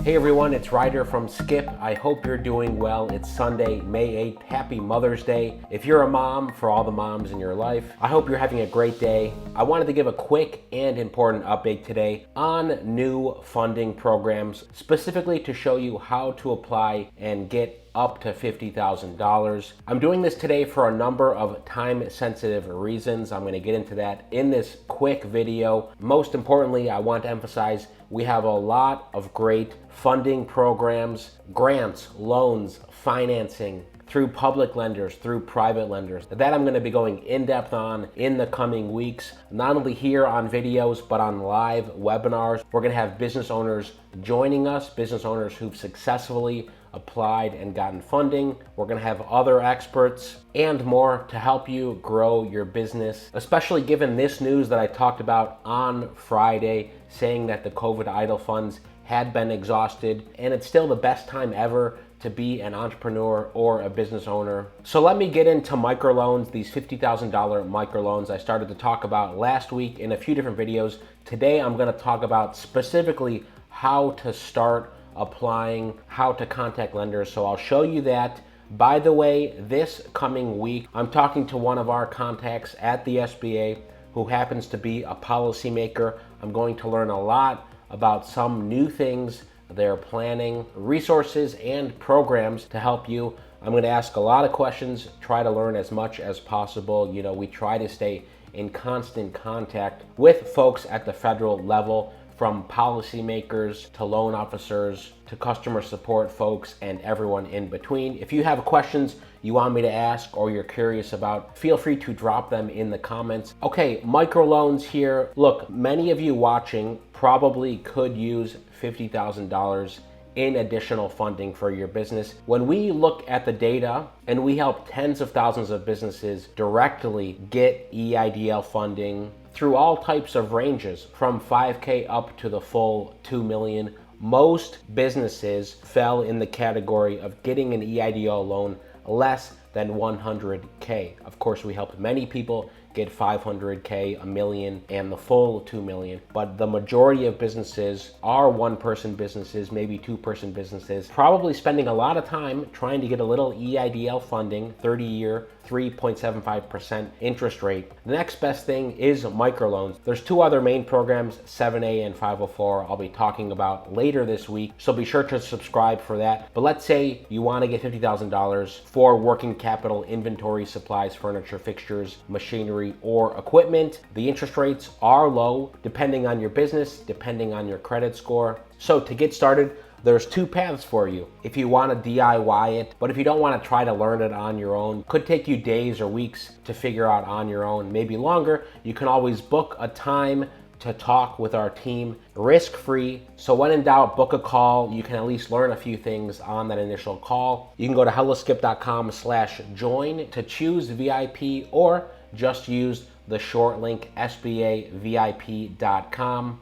Hey everyone, it's Ryder from Skip. I hope you're doing well. It's Sunday, May 8th. Happy Mother's Day. If you're a mom, for all the moms in your life, I hope you're having a great day. I wanted to give a quick and important update today on new funding programs, specifically to show you how to apply and get up to $50,000. I'm doing this today for a number of time-sensitive reasons. I'm going to get into that in this quick video. Most importantly, I want to emphasize we have a lot of great funding programs, grants, loans, financing, through public lenders, through private lenders, that I'm going to be going in depth on in the coming weeks, not only here on videos, but on live webinars. We're going to have business owners joining us, business owners who've successfully applied and gotten funding. We're going to have other experts and more to help you grow your business, especially given this news that I talked about on Friday, saying that the COVID EIDL funds had been exhausted, and it's still the best time ever to be an entrepreneur or a business owner. So let me get into microloans, these $50,000 microloans I started to talk about last week in a few different videos. Today I'm going to talk about specifically how to start applying, how to contact lenders. So I'll show you that. By the way, this coming week, I'm talking to one of our contacts at the SBA who happens to be a policymaker. I'm going to learn a lot about some new things they're planning, resources and programs to help you. I'm going to ask a lot of questions, try to learn as much as possible. You know, we try to stay in constant contact with folks at the federal level, from policymakers to loan officers to customer support folks and everyone in between. If you have questions you want me to ask or you're curious about, feel free to drop them in the comments. Okay, microloans here. Look, many of you watching probably could use $50,000 in additional funding for your business. When we look at the data and we help tens of thousands of businesses directly get EIDL funding through all types of ranges, from 5K up to the full 2 million, most businesses fell in the category of getting an EIDL loan less than 100K. Of course, we helped many people get 500K, a million, and the full 2 million. But the majority of businesses are one-person businesses, maybe two-person businesses, probably spending a lot of time trying to get a little EIDL funding, 30-year, 3.75% interest rate. The next best thing is microloans. There's two other main programs, 7A and 504, I'll be talking about later this week, so be sure to subscribe for that. But let's say you want to get $50,000 for working capital, inventory, supplies, furniture, fixtures, machinery, or equipment. The interest rates are low depending on your business, depending on your credit score. So to get started, there's two paths for you. If you want to DIY it, but if you don't want to try to learn it on your own, could take you days or weeks to figure out on your own, maybe longer, you can always book a time to talk with our team, risk-free. So when in doubt, book a call. You can at least learn a few things on that initial call. You can go to helloskip.com/join to choose VIP, or just use the short link sbavip.com.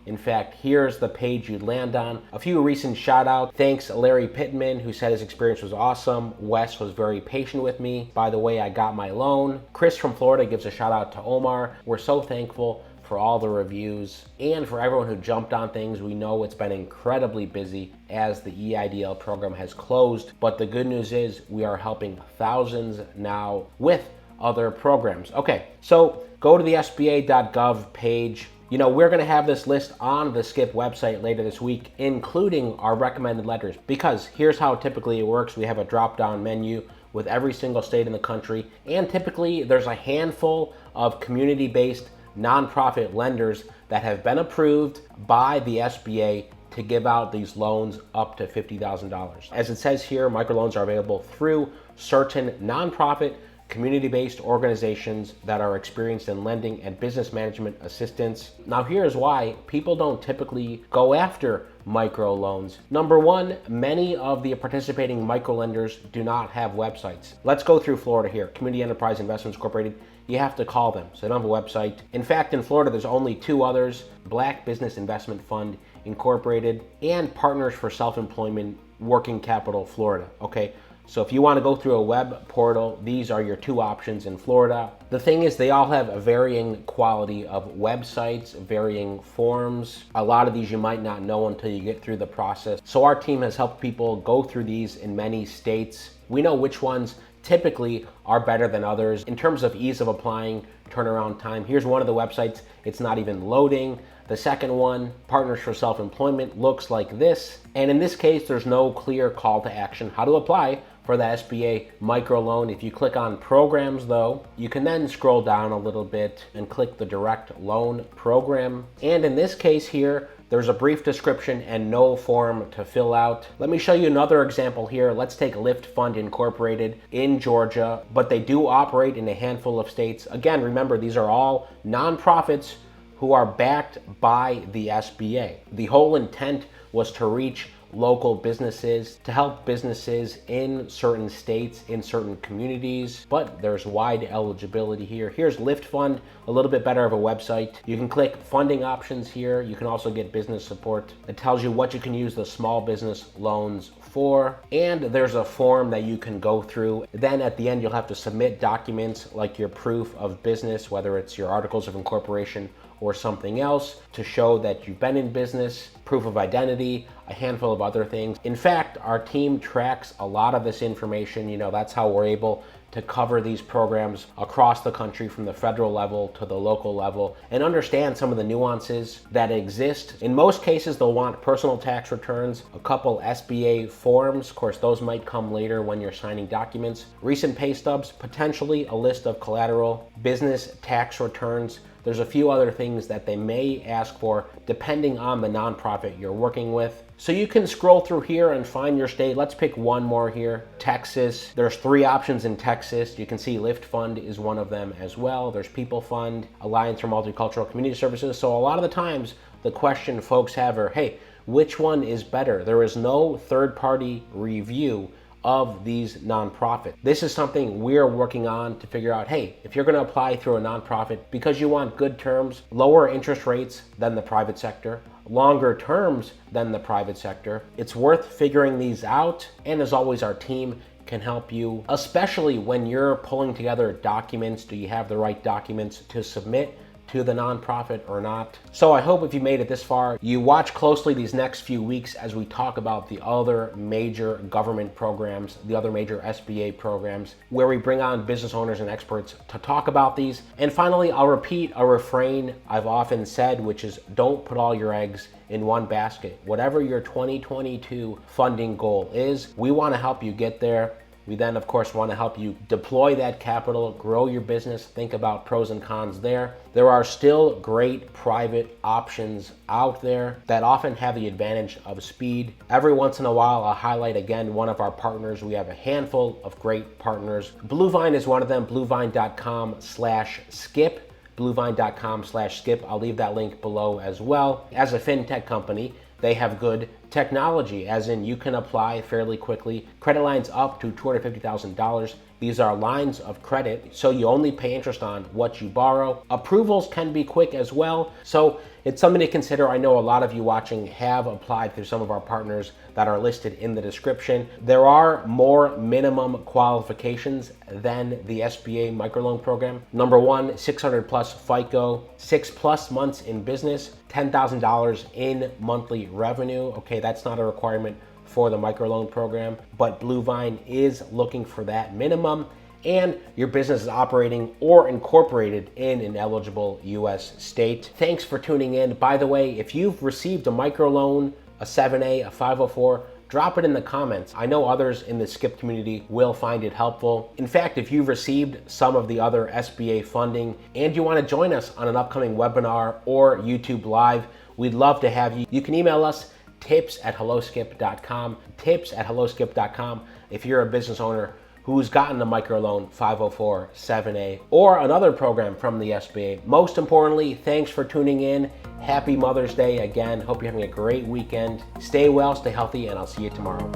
In fact, here's the page you'd land on. A few recent shout outs. Thanks Larry Pittman, who said his experience was awesome. Wes was very patient with me. By the way, I got my loan. Chris from Florida gives a shout out to Omar. We're so thankful for all the reviews and for everyone who jumped on things. We know it's been incredibly busy as the EIDL program has closed, but the good news is we are helping thousands now with other programs. Okay, so go to the SBA.gov page. You know, we're going to have this list on the Skip website later this week, including our recommended lenders, because here's how typically it works. We have a drop-down menu with every single state in the country, and typically there's a handful of community-based nonprofit lenders that have been approved by the SBA to give out these loans up to $50,000. As it says here, microloans are available through certain nonprofit community-based organizations that are experienced in lending and business management assistance. Now here's why people don't typically go after microloans. Number one, many of the participating microlenders do not have websites. Let's go through Florida here. Community Enterprise Investments Incorporated, you have to call them, so they don't have a website. In fact, in Florida, there's only two others, Black Business Investment Fund Incorporated and Partners for Self-Employment Working Capital Florida, okay? So if you want to go through a web portal, these are your two options in Florida. The thing is, they all have a varying quality of websites, varying forms. A lot of these you might not know until you get through the process. So our team has helped people go through these in many states. We know which ones typically are better than others. In terms of ease of applying, turnaround time, here's one of the websites. It's not even loading. The second one, Partners for Self-Employment, looks like this. And in this case, there's no clear call to action how to apply for the SBA microloan. If you click on programs though, you can then scroll down a little bit and click the direct loan program. And in this case here, there's a brief description and no form to fill out. Let me show you another example here. Let's take Lift Fund Incorporated in Georgia, but they do operate in a handful of states. Again, remember, these are all nonprofits who are backed by the SBA. The whole intent was to reach local businesses, to help businesses in certain states, in certain communities, but there's wide eligibility here. Here's Lift Fund, a little bit better of a website. You can click funding options here. You can also get business support. It tells you what you can use the small business loans for, and there's a form that you can go through. Then at the end, you'll have to submit documents like your proof of business, whether it's your articles of incorporation or something else, to show that you've been in business, proof of identity, a handful of other things. In fact, our team tracks a lot of this information. You know, that's how we're able to cover these programs across the country from the federal level to the local level and understand some of the nuances that exist. In most cases, they'll want personal tax returns, a couple SBA forms. Of course, those might come later when you're signing documents. Recent pay stubs, potentially a list of collateral, business tax returns. There's a few other things that they may ask for depending on the nonprofit you're working with. So you can scroll through here and find your state. Let's pick one more here, Texas. There's 3 options in Texas. You can see Lift Fund is one of them as well. There's People Fund, Alliance for Multicultural Community Services. So a lot of the times the question folks have are, hey, which one is better? There is no third-party review of these nonprofits. This is something we're working on to figure out, hey, if you're going to apply through a nonprofit because you want good terms, lower interest rates than the private sector, longer terms than the private sector, it's worth figuring these out. And as always, our team can help you, especially when you're pulling together documents. Do you have the right documents to submit to the nonprofit or not? So I hope if you made it this far, you watch closely these next few weeks as we talk about the other major government programs, the other major SBA programs, where we bring on business owners and experts to talk about these. And finally, I'll repeat a refrain I've often said, which is don't put all your eggs in one basket. Whatever your 2022 funding goal is, we want to help you get there. We then, of course, want to help you deploy that capital, grow your business, think about pros and cons there. There are still great private options out there that often have the advantage of speed. Every once in a while, I'll highlight again one of our partners. We have a handful of great partners. Bluevine is one of them, bluevine.com/skip. bluevine.com/skip. I'll leave that link below as well. As a fintech company, they have good technology, as in you can apply fairly quickly. Credit lines up to $250,000. These are lines of credit, so you only pay interest on what you borrow. Approvals can be quick as well, so it's something to consider. I know a lot of you watching have applied through some of our partners that are listed in the description. There are more minimum qualifications than the SBA microloan program. Number one, 600 plus FICO, 6+ months in business, $10,000 in monthly revenue. Okay, that's not a requirement for the microloan program, but Bluevine is looking for that minimum, and your business is operating or incorporated in an eligible U.S. state. Thanks for tuning in. By the way, if you've received a microloan, a 7A, a 504, drop it in the comments. I know others in the Skip community will find it helpful. In fact, if you've received some of the other SBA funding and you want to join us on an upcoming webinar or YouTube Live, we'd love to have you. You can email us tips@helloskip.com, tips@helloskip.com if you're a business owner who's gotten a microloan 504, 7A, or another program from the SBA. Most importantly, thanks for tuning in. Happy Mother's Day again. Hope you're having a great weekend. Stay well, stay healthy, and I'll see you tomorrow.